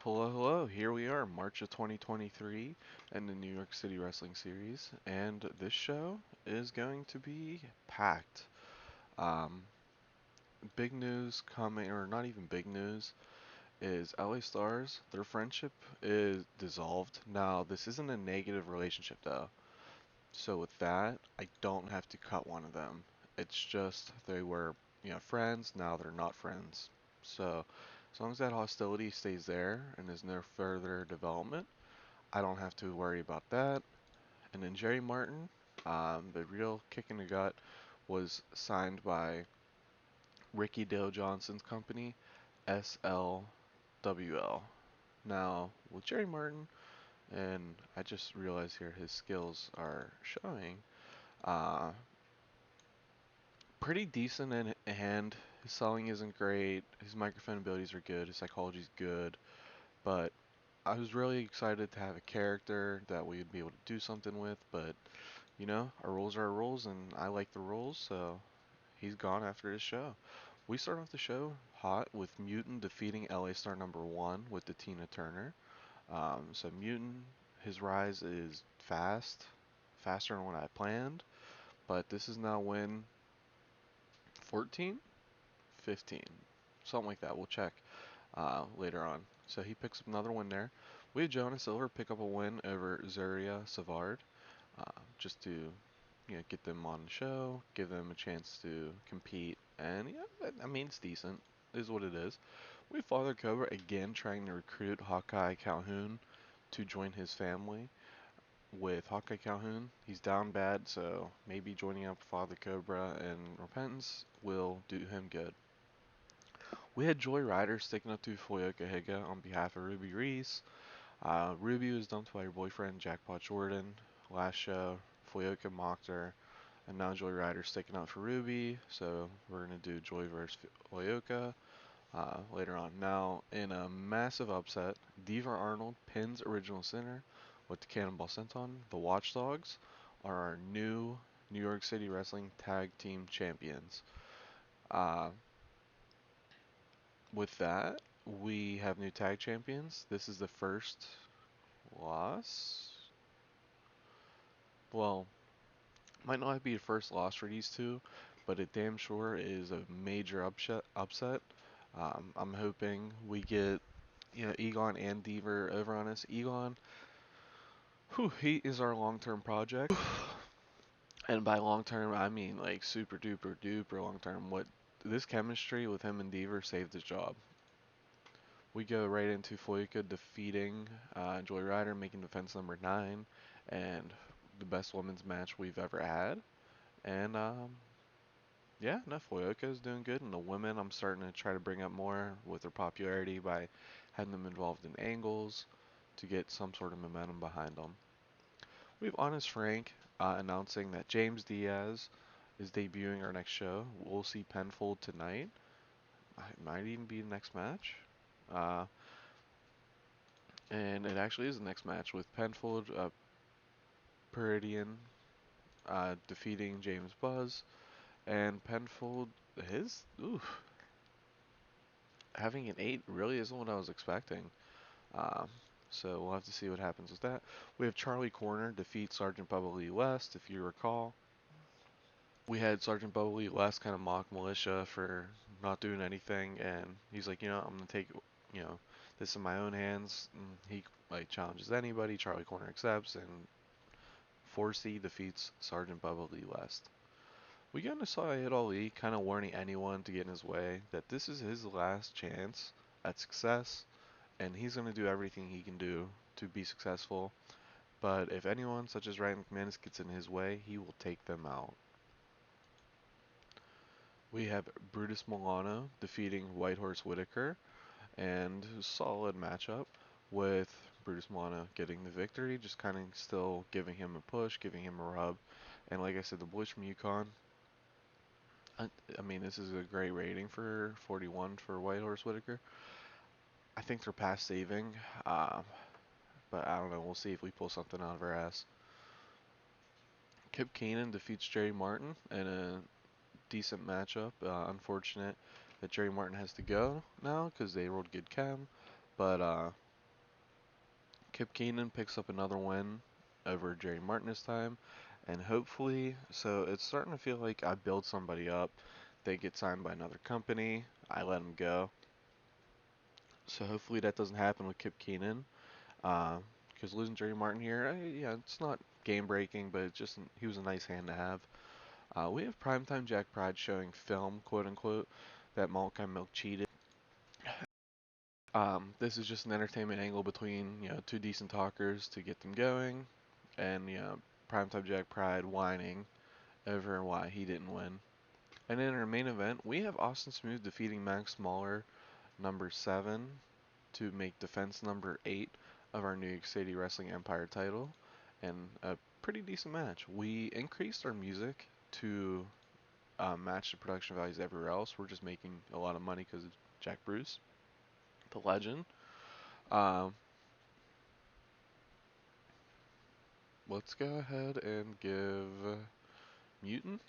Hello, hello. Here we are, March of 2023, and the New York City Wrestling Series, and this show is going to be packed. Um, Big news coming, or not even big news, is LA Stars. Their friendship is dissolved. Now, this isn't a negative relationship though, so with that, I don't have to cut one of them. It's just they were, friends. Now they're not friends. So, as long as that hostility stays there and there's no further development, I don't have to worry about that. And then Jerry Martin, the real kick in the gut, was signed by Ricky Dale Johnson's company, SLWL. Now, with Jerry Martin, and I just realized here his skills are showing, uh, pretty decent in hand. His selling isn't great, his microphone abilities are good, his psychology's good, but I was really excited to have a character that we would be able to do something with, but our rules are our rules, and I like the rules, so he's gone after this show. We start off the show hot with Mutant defeating LA Star number one with the Tina Turner. So Mutant, his rise is faster than what I planned, but this is now win 14, 15, something like that. We'll check later on. So he picks up another win there. We have Jonah Silver pick up a win over Zuria Savard, just to get them on the show, give them a chance to compete, and I mean it's decent. It is what it is. We have Father Cobra again trying to recruit Hawkeye Calhoun to join his family. With Hawkeye Calhoun, he's down bad, so maybe joining up Father Cobra and Repentance will do him good. We had Joy Ryder sticking up to Fuyoka Higa on behalf of Ruby Reese. Ruby was dumped by her boyfriend Jackpot Jordan last show. Fuyoka mocked her, and now Joy Ryder's sticking up for Ruby. So we're gonna do Joy versus Fuyoka later on. Now, in a massive upset, Diva Arnold pins Original Sinner with the Cannonball Senton. The Watchdogs are our new New York City Wrestling Tag Team Champions. Uh, with that, we have new tag champions. This is the first loss. Well, might not be the first loss for these two, but it damn sure is a major upset. I'm hoping we get Egon and Deaver over on us. Egon, whew, he is our long-term project, and by long-term I mean like super duper duper long-term. What this chemistry with him and Deaver saved his job. We go right into Fuika defeating Joy Rider, making defense number 9, and the best women's match we've ever had. And yeah, no, Fuyoka is doing good, and the women I'm starting to try to bring up more with their popularity by having them involved in angles to get some sort of momentum behind them. We have Honest Frank announcing that James Diaz is debuting our next show. We'll see Penfold tonight. It might even be the next match. Uh, and it actually is the next match with Penfold, Peridian defeating James Buzz, and Penfold, his, oof, having an 8 really isn't what I was expecting. Um, so we'll have to see what happens with that. We have Charlie Corner defeat Sergeant Bubba Lee West, if you recall. We had Sergeant Bubba Lee West kind of mock Militia for not doing anything, and he's like, I'm gonna take, you know, this in my own hands. And he like challenges anybody. Charlie Corner accepts, and 4C defeats Sergeant Bubba Lee West. We kind of saw Ayed Ali kind of warning anyone to get in his way that this is his last chance at success, and he's going to do everything he can do to be successful. But if anyone, such as Ryan McManus, gets in his way, he will take them out. We have Brutus Milano defeating Whitehorse Whitaker, and solid matchup with Brutus Milano getting the victory, just kind of still giving him a push, giving him a rub. And like I said, the boys from Yukon, I, I mean, this is a great rating for 41 for Whitehorse Whitaker. I think they're past saving, uh, but I don't know. We'll see if we pull something out of our ass. Kip Keenan defeats Jerry Martin in a decent matchup. Unfortunate that Jerry Martin has to go now because they rolled good chem, but Kip Keenan picks up another win over Jerry Martin this time, and hopefully, so it's starting to feel like I build somebody up, they get signed by another company, I let them go. So hopefully that doesn't happen with Kip Keenan, because losing Jerry Martin here, yeah, it's not game breaking, but it's just he was a nice hand to have. We have Primetime Jack Pride showing film, quote unquote, that Malkai Milk cheated. This is just an entertainment angle between two decent talkers to get them going, and Primetime Jack Pride whining over why he didn't win. And in our main event, we have Austin Smooth defeating Max Smaller, number 7, to make defense number 8 of our New York City Wrestling Empire title, and a pretty decent match. We increased our music to match the production values everywhere else. We're just making a lot of money because of Jack Bruce, the legend. Um, let's go ahead and give Mutant.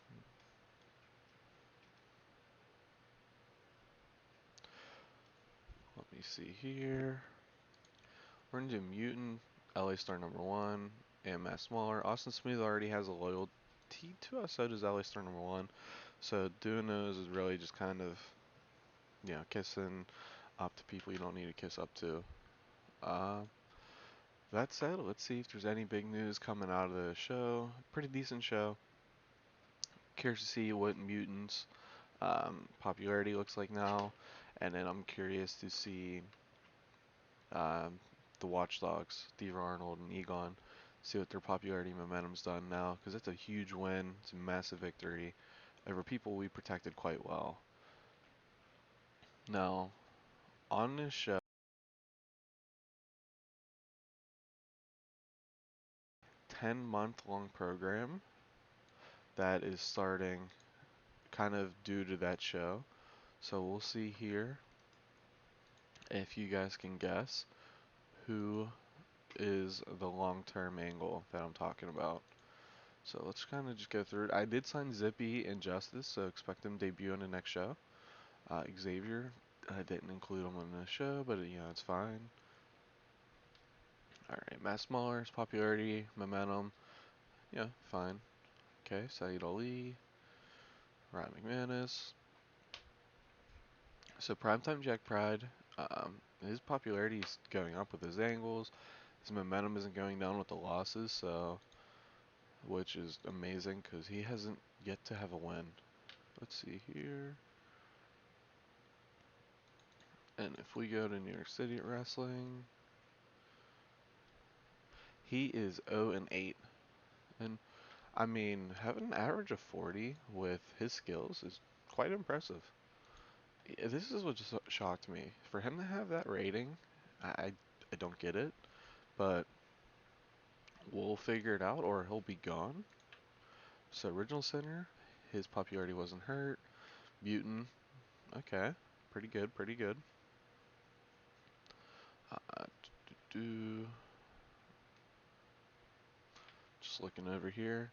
Let me see here. We're gonna do Mutant, LA Star number 1, and Matt Smaller. Austin Smooth already has a loyalty to us, so does LA Star number 1. So doing those is really just kind of, kissing up to people you don't need to kiss up to. Uh, that said, let's see if there's any big news coming out of the show. Pretty decent show. Curious to see what Mutants' popularity looks like now, and then I'm curious to see um, the Watchdogs, Steve Arnold and Egon, see what their popularity momentum's done now, because it's a huge win. It's a massive victory over people we protected quite well. Now, on this show, 10-month-long program that is starting kind of due to that show. So we'll see here if you guys can guess who is the long-term angle that I'm talking about. So let's kind of just go through it. I did sign Zippy and Justice, so expect them to debut in the next show. Xavier, I didn't include him in the show, but it's fine. Alright, Matt Smaller's popularity, momentum, fine. Okay, Saeed Ali, Ryan McManus. So Primetime Jack Pride, his popularity is going up with his angles. His momentum isn't going down with the losses, so which is amazing because he hasn't yet to have a win. Let's see here. And if we go to New York City Wrestling, he is 0-8. And I mean, having an average of 40 with his skills is quite impressive. This is what just shocked me. For him to have that rating, I don't get it, but we'll figure it out or he'll be gone. So Original Center, his popularity wasn't hurt. Mutant, okay, pretty good, pretty good. Uh, just looking over here.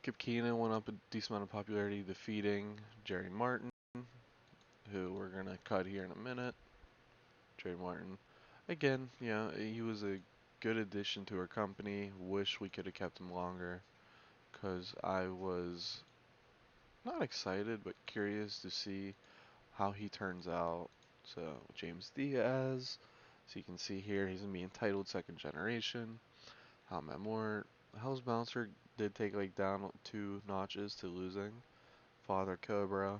Kip Keenan went up a decent amount of popularity, defeating Jerry Martin, who we're gonna cut here in a minute. Jerry Martin, again, he was a good addition to our company. Wish we could have kept him longer, cause I was not excited but curious to see how he turns out. So James Diaz, so you can see here he's gonna be entitled second generation. How Matt Moore, Hell's Bouncer did take like down 2 notches to losing. Father Cobra.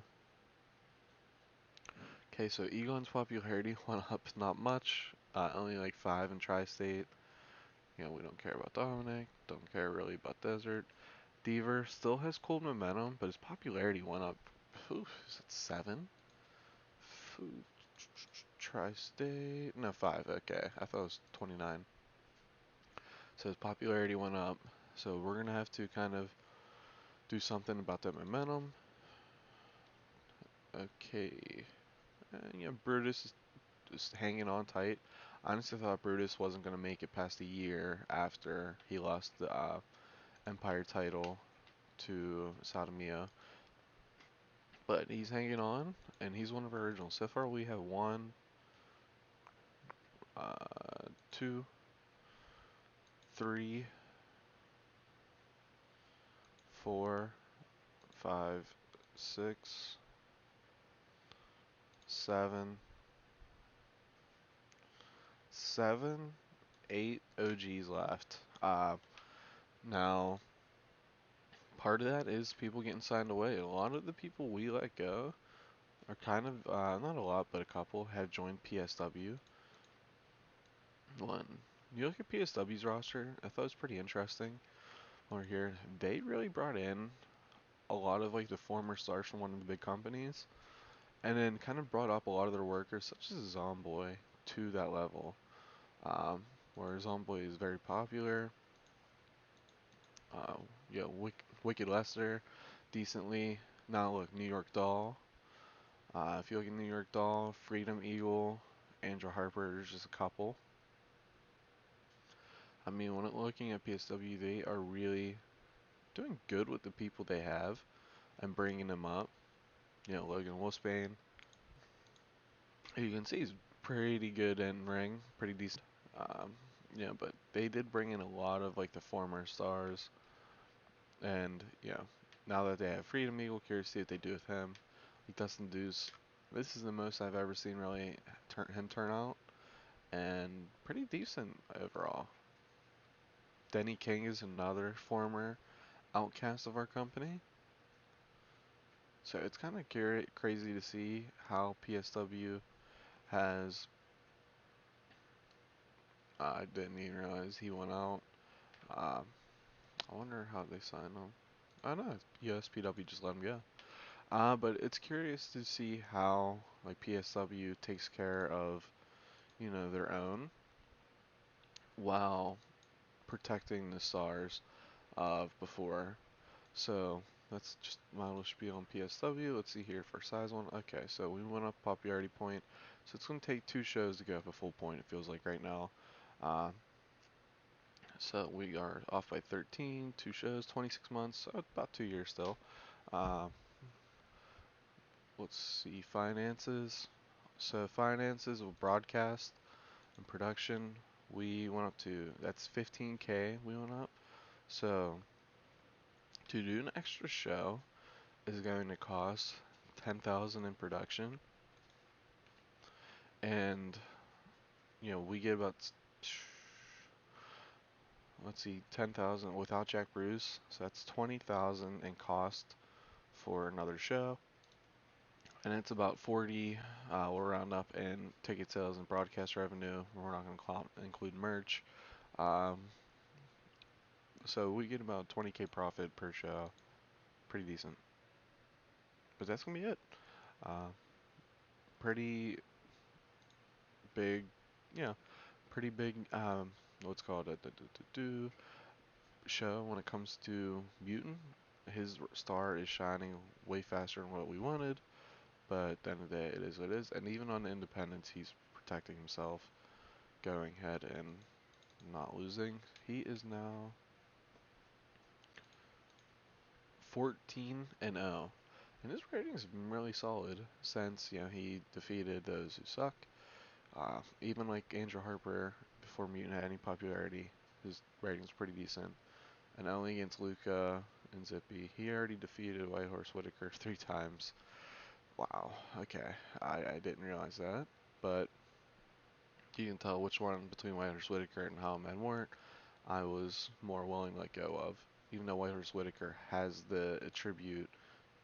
Okay, so Egon's popularity went up not much, only like 5 in Tri-State. We don't care about Dominic, don't care really about Desert. Deaver still has cool momentum, but his popularity went up. Is it 7? Tri-State, no 5. Okay, I thought it was 29. So his popularity went up. So we're gonna have to kind of do something about that momentum. Okay, and Brutus is just hanging on tight. I honestly thought Brutus wasn't gonna make it past a year after he lost the Empire title to Sadamia. But he's hanging on, and he's one of our originals. So far, we have 1, 2, 3, 4, 5, 6, 7, 7, 8 OGs left. Now, part of that is people getting signed away. A lot of the people we let go are kind of, not a lot, but a couple have joined PSW. When you look at PSW's roster, I thought it was pretty interesting. Over here, they really brought in a lot of like the former stars from one of the big companies, and then kind of brought up a lot of their workers, such as Zomboy, to that level. Um, where Zomboy is very popular. Uh, Wicked Lester, decently. Now look, New York Doll. If you look at New York Doll, Freedom Eagle, Andrew Harper, there's just a couple. I mean, when looking at PSW, they are really doing good with the people they have and bringing them up. Logan Wolfsbane, you can see he's pretty good in ring, pretty decent. Um, but they did bring in a lot of like the former stars, and now that they have Freedom Eagle, curious to see what they do with him. Like Dustin Deuce, this is the most I've ever seen really him turn out, and pretty decent overall. Denny King is another former outcast of our company. So it's kind of crazy to see how PSW has. I didn't even realize he went out. Um, I wonder how they signed him. I don't know. USPW just let him go. But it's curious to see how like PSW takes care of their own while protecting the stars of before. So that's just my little spiel on PSW. Let's see here for size one. Okay, so we went up popularity point. So it's going to take 2 shows to get up a full point, it feels like right now. Uh, so we are off by 13, 2 shows, 26 months, so about 2 years still. Uh, let's see, finances. So finances of broadcast and production, we went up to, that's 15K we went up. So to do an extra show is going to cost 10,000 in production, and we get about, let's see, 10,000 without Jack Bruce, so that's 20,000 in cost for another show, and it's about 40. We'll round up in ticket sales and broadcast revenue. We're not going to include merch, um, so we get about 20K profit per show. Pretty decent, but that's gonna be it. Uh, pretty big, yeah, pretty big. What's called a show when it comes to Mutant. His star is shining way faster than what we wanted, but at the end of the day, it is what it is. And even on Independence, he's protecting himself, going ahead and not losing. He is now 14 and 0, and his rating has been really solid since he defeated those who suck. Even like Andrew Harper before Mutant had any popularity, his rating's pretty decent. And only against Luca and Zippy. He already defeated Whitehorse Whitaker 3 times. Wow. Okay. I didn't realize that. But you can tell which one between Whitehorse Whitaker and How Men Weren't I was more willing to let go of. Even though Whitehorse Whitaker has the attribute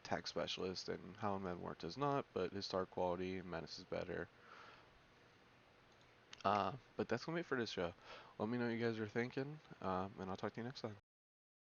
tech specialist and How Men Weren't does not, but his star quality and menace is better. But that's going to be it for this show. Let me know what you guys are thinking, and I'll talk to you next time.